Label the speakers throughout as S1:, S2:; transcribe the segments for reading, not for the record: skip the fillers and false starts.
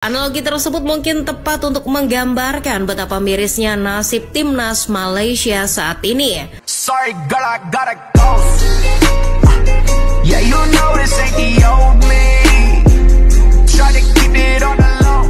S1: Analogi tersebut mungkin tepat untuk menggambarkan betapa mirisnya nasib timnas Malaysia saat ini.
S2: Sorry, girl, I gotta go. Yeah, you know this ain't the old me. Try to keep it on the low.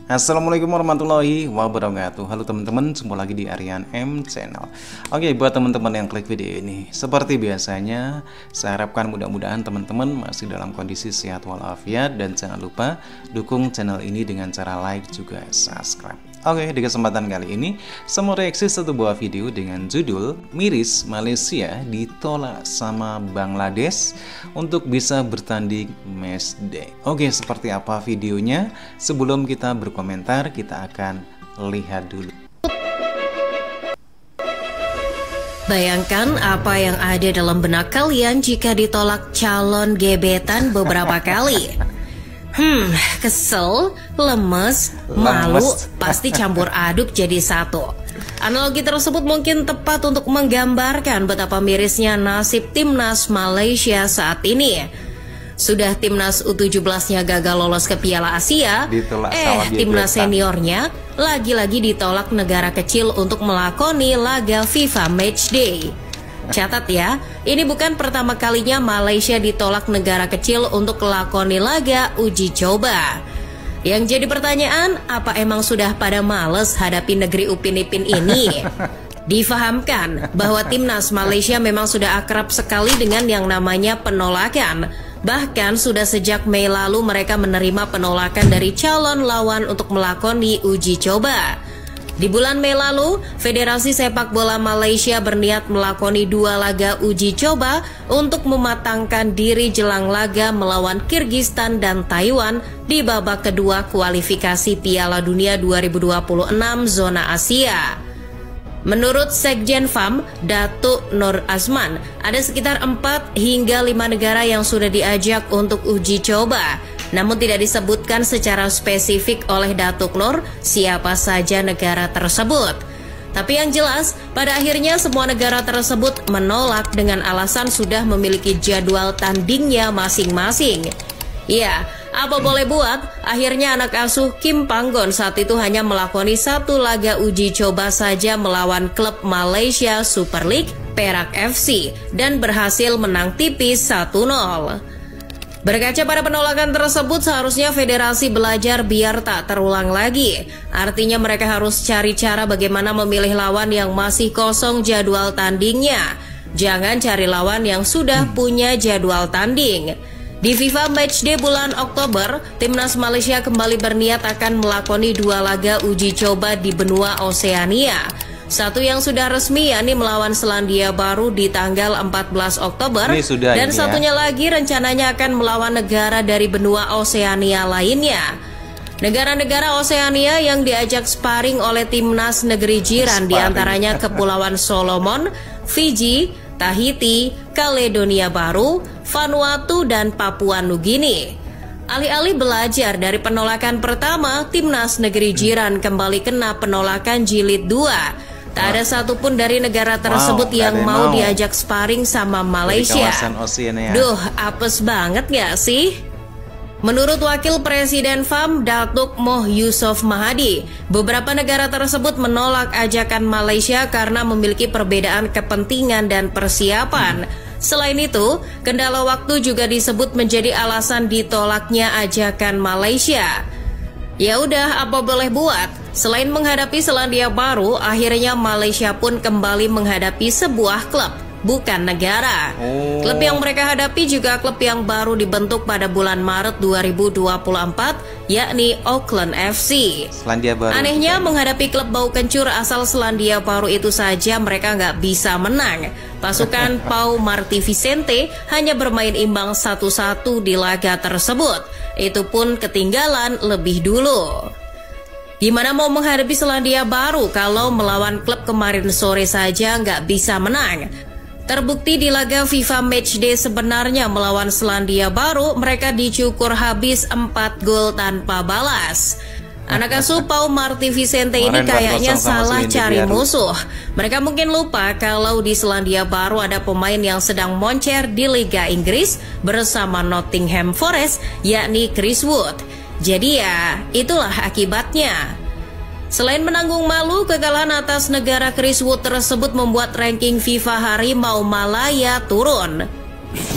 S3: Assalamualaikum warahmatullahi wabarakatuh. Halo teman-teman, jumpa lagi di Aryan M Channel. Oke, buat teman-teman yang klik video ini, seperti biasanya saya harapkan mudah-mudahan teman-teman masih dalam kondisi sehat walafiat, dan jangan lupa dukung channel ini dengan cara like juga subscribe. Oke, di kesempatan kali ini saya mau reaksi satu buah video dengan judul Miris Malaysia ditolak sama Bangladesh untuk bisa bertanding matchday. Oke, seperti apa videonya? Sebelum kita berkomentar, kita akan lihat dulu.
S1: Bayangkan apa yang ada dalam benak kalian jika ditolak calon gebetan beberapa kali. Kesel, lemes, malu, pasti campur aduk jadi satu. Analogi tersebut mungkin tepat untuk menggambarkan betapa mirisnya nasib timnas Malaysia saat ini. Sudah timnas U17-nya gagal lolos ke Piala Asia, timnas seniornya lagi-lagi ditolak negara kecil untuk melakoni laga FIFA Matchday. Catat ya, ini bukan pertama kalinya Malaysia ditolak negara kecil untuk melakoni laga uji coba. Yang jadi pertanyaan, apa emang sudah pada males hadapi negeri Upin Ipin ini? Difahamkan bahwa timnas Malaysia memang sudah akrab sekali dengan yang namanya penolakan. Bahkan sudah sejak Mei lalu mereka menerima penolakan dari calon lawan untuk melakoni uji coba. Di bulan Mei lalu, Federasi Sepak Bola Malaysia berniat melakoni 2 laga uji coba untuk mematangkan diri jelang laga melawan Kyrgyzstan dan Taiwan di babak kedua kualifikasi Piala Dunia 2026 zona Asia. Menurut Sekjen FAM, Datuk Nur Azman, ada sekitar 4 hingga 5 negara yang sudah diajak untuk uji coba. Namun tidak disebutkan secara spesifik oleh Datuk Nur siapa saja negara tersebut. Tapi yang jelas, pada akhirnya semua negara tersebut menolak dengan alasan sudah memiliki jadwal tandingnya masing-masing. Ya, apa boleh buat, akhirnya anak asuh Kim Panggon saat itu hanya melakoni 1 laga uji coba saja melawan klub Malaysia Super League, Perak FC, dan berhasil menang tipis 1-0. Berkaca pada penolakan tersebut, seharusnya federasi belajar biar tak terulang lagi. Artinya mereka harus cari cara bagaimana memilih lawan yang masih kosong jadwal tandingnya. Jangan cari lawan yang sudah punya jadwal tanding. Di FIFA Matchday bulan Oktober, timnas Malaysia kembali berniat akan melakoni 2 laga uji coba di benua Oseania. Satu yang sudah resmi yakni melawan Selandia Baru di tanggal 14 Oktober dan satunya lagi rencananya akan melawan negara dari benua Oseania lainnya. Negara-negara Oseania yang diajak sparring oleh timnas negeri jiran diantaranya Kepulauan Solomon, Fiji, Tahiti, Kaledonia Baru, Vanuatu, dan Papua Nugini. Alih-alih belajar dari penolakan pertama, timnas negeri jiran kembali kena penolakan jilid 2. Tak ada satupun dari negara tersebut yang mau diajak sparring sama Malaysia. Duh, apes banget gak sih? Menurut Wakil Presiden FAM, Datuk Moh Yusof Mahadi, beberapa negara tersebut menolak ajakan Malaysia karena memiliki perbedaan kepentingan dan persiapan. Selain itu, kendala waktu juga disebut menjadi alasan ditolaknya ajakan Malaysia. Ya udah, apa boleh buat? Selain menghadapi Selandia Baru, akhirnya Malaysia pun kembali menghadapi sebuah klub, bukan negara. Klub yang mereka hadapi juga klub yang baru dibentuk pada bulan Maret 2024, yakni Auckland FC.
S3: Selandia Baru.
S1: Anehnya, menghadapi klub bau kencur asal Selandia Baru itu saja mereka nggak bisa menang. Pasukan Pau Marti Vicente hanya bermain imbang 1-1 di laga tersebut. Itu pun ketinggalan lebih dulu. Gimana mau menghadapi Selandia Baru kalau melawan klub kemarin sore saja nggak bisa menang? Terbukti di laga FIFA Matchday sebenarnya melawan Selandia Baru, mereka dicukur habis 4 gol tanpa balas. Anak asuh Pau Marti Vicente ini kayaknya salah cari musuh. Mereka mungkin lupa kalau di Selandia Baru ada pemain yang sedang moncer di Liga Inggris bersama Nottingham Forest, yakni Chris Wood. Jadi ya, itulah akibatnya. Selain menanggung malu, kekalahan atas negara Chris Wood tersebut membuat ranking FIFA Harimau Malaya turun.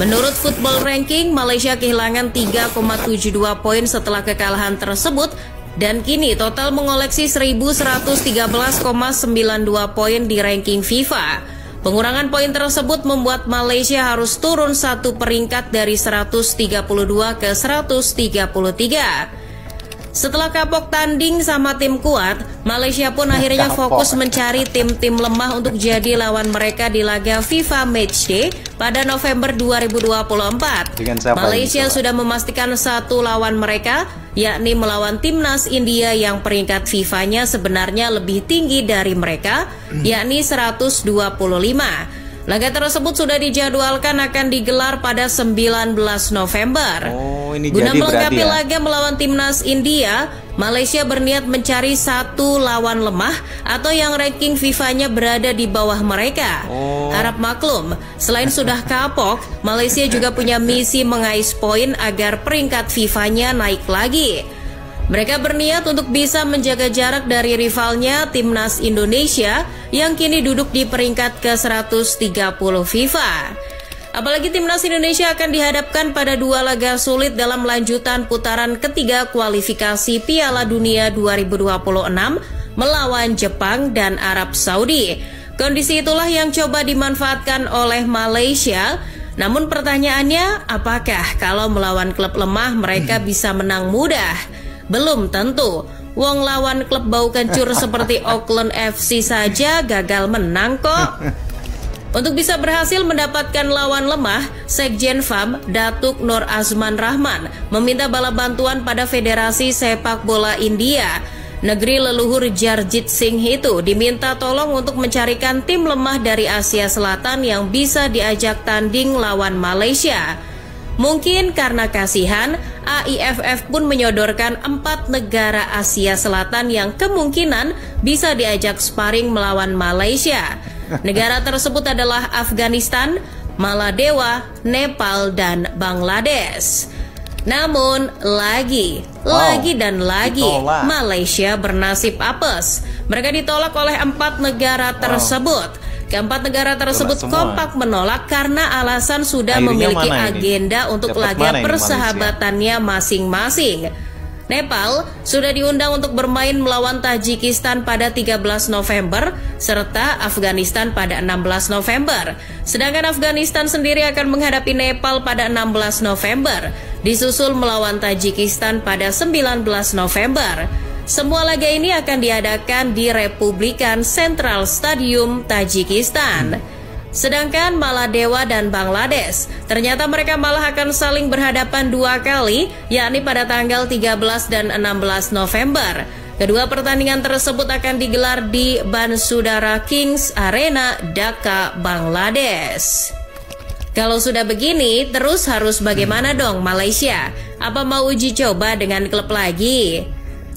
S1: Menurut Football Ranking, Malaysia kehilangan 3,72 poin setelah kekalahan tersebut dan kini total mengoleksi 1113,92 poin di ranking FIFA. Pengurangan poin tersebut membuat Malaysia harus turun satu peringkat dari 132 ke 133. Setelah kapok tanding sama tim kuat, Malaysia pun akhirnya fokus mencari tim-tim lemah untuk jadi lawan mereka di laga FIFA Matchday pada November 2024. Malaysia sudah memastikan satu lawan mereka, yakni melawan timnas India yang peringkat FIFA-nya sebenarnya lebih tinggi dari mereka, yakni 125. Laga tersebut sudah dijadwalkan akan digelar pada 19 November. Guna melengkapi laga melawan timnas India, Malaysia berniat mencari satu lawan lemah atau yang ranking FIFA-nya berada di bawah mereka. Harap maklum, selain sudah kapok, Malaysia juga punya misi mengais poin agar peringkat FIFA-nya naik lagi. Mereka berniat untuk bisa menjaga jarak dari rivalnya timnas Indonesia yang kini duduk di peringkat ke-130 FIFA. Apalagi timnas Indonesia akan dihadapkan pada dua laga sulit dalam lanjutan putaran ketiga kualifikasi Piala Dunia 2026 melawan Jepang dan Arab Saudi. Kondisi itulah yang coba dimanfaatkan oleh Malaysia. Namun pertanyaannya, apakah kalau melawan klub lemah mereka bisa menang mudah? Belum tentu. Wong lawan klub bau kencur seperti Auckland FC saja gagal menang kok. Untuk bisa berhasil mendapatkan lawan lemah, Sekjen FAM Datuk Nur Azman Rahman meminta bala bantuan pada Federasi Sepak Bola India. Negeri leluhur Jarjit Singh itu diminta tolong untuk mencarikan tim lemah dari Asia Selatan yang bisa diajak tanding lawan Malaysia. Mungkin karena kasihan, AIFF pun menyodorkan 4 negara Asia Selatan yang kemungkinan bisa diajak sparring melawan Malaysia. Negara tersebut adalah Afghanistan, Maladewa, Nepal, dan Bangladesh. Namun, lagi Malaysia bernasib apes. Mereka ditolak oleh 4 negara tersebut. Keempat negara tersebut kompak menolak karena alasan sudah memiliki agenda untuk laga persahabatannya masing-masing. Nepal sudah diundang untuk bermain melawan Tajikistan pada 13 November serta Afghanistan pada 16 November. Sedangkan Afghanistan sendiri akan menghadapi Nepal pada 16 November, disusul melawan Tajikistan pada 19 November. Semua laga ini akan diadakan di Republikan Central Stadium, Tajikistan. Sedangkan Maladewa dan Bangladesh, ternyata mereka malah akan saling berhadapan 2 kali, yakni pada tanggal 13 dan 16 November. Kedua pertandingan tersebut akan digelar di Bansudara Kings Arena, Dhaka, Bangladesh. Kalau sudah begini, terus harus bagaimana dong Malaysia? Apa mau uji coba dengan klub lagi?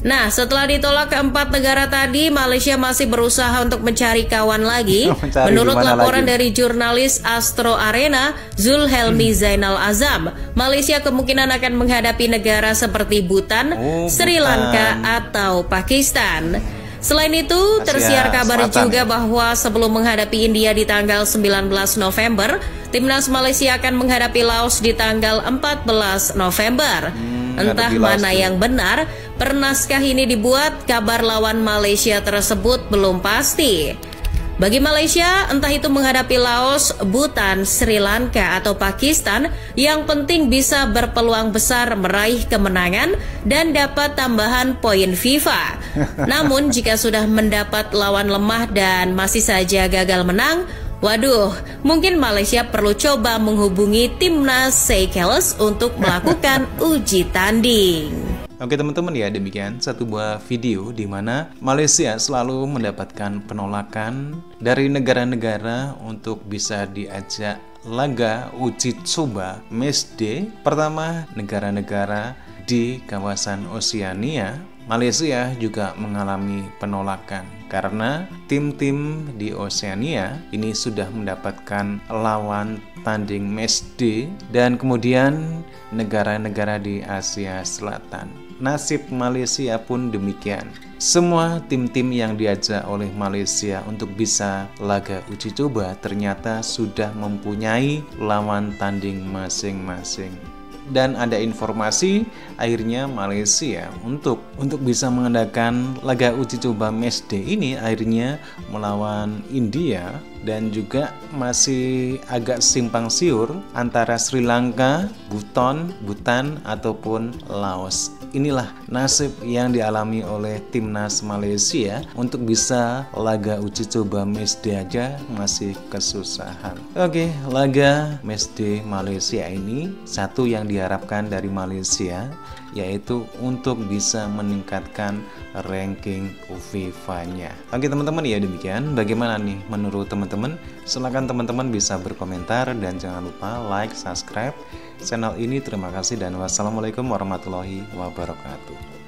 S1: Nah, setelah ditolak keempat negara tadi, Malaysia masih berusaha untuk mencari kawan lagi. Menurut laporan dari jurnalis Astro Arena, Zulhelmi Zainal Azam, Malaysia kemungkinan akan menghadapi negara seperti Bhutan, Sri Lanka, atau Pakistan. Selain itu, tersiar kabar juga bahwa sebelum menghadapi India di tanggal 19 November, timnas Malaysia akan menghadapi Laos di tanggal 14 November. Entah mana yang benar, per naskah ini dibuat, kabar lawan Malaysia tersebut belum pasti. Bagi Malaysia, entah itu menghadapi Laos, Bhutan, Sri Lanka, atau Pakistan, yang penting bisa berpeluang besar meraih kemenangan dan dapat tambahan poin FIFA. Namun, jika sudah mendapat lawan lemah dan masih saja gagal menang, waduh, mungkin Malaysia perlu coba menghubungi timnas Seychelles untuk melakukan uji tanding.
S3: Oke teman-teman, ya demikian satu buah video di mana Malaysia selalu mendapatkan penolakan dari negara-negara untuk bisa diajak laga uji coba matchday. Pertama, negara-negara di kawasan Oseania Malaysia juga mengalami penolakan karena tim-tim di Oseania ini sudah mendapatkan lawan tanding match D dan kemudian negara-negara di Asia Selatan. Nasib Malaysia pun demikian. Semua tim-tim yang diajak oleh Malaysia untuk bisa laga uji coba ternyata sudah mempunyai lawan tanding masing-masing. Dan ada informasi akhirnya Malaysia untuk bisa mengadakan laga uji coba match D ini akhirnya melawan India, dan juga masih agak simpang siur antara Sri Lanka, Bhutan ataupun Laos. Inilah nasib yang dialami oleh timnas Malaysia untuk bisa laga uji coba match D aja masih kesusahan. Oke, laga match D Malaysia ini satu yang diharapkan dari Malaysia yaitu untuk bisa meningkatkan ranking FIFA-nya. Oke teman-teman, ya demikian. Bagaimana nih menurut teman-teman? Silakan teman-teman bisa berkomentar dan jangan lupa like, subscribe channel ini. Terima kasih dan wassalamualaikum warahmatullahi wabarakatuh.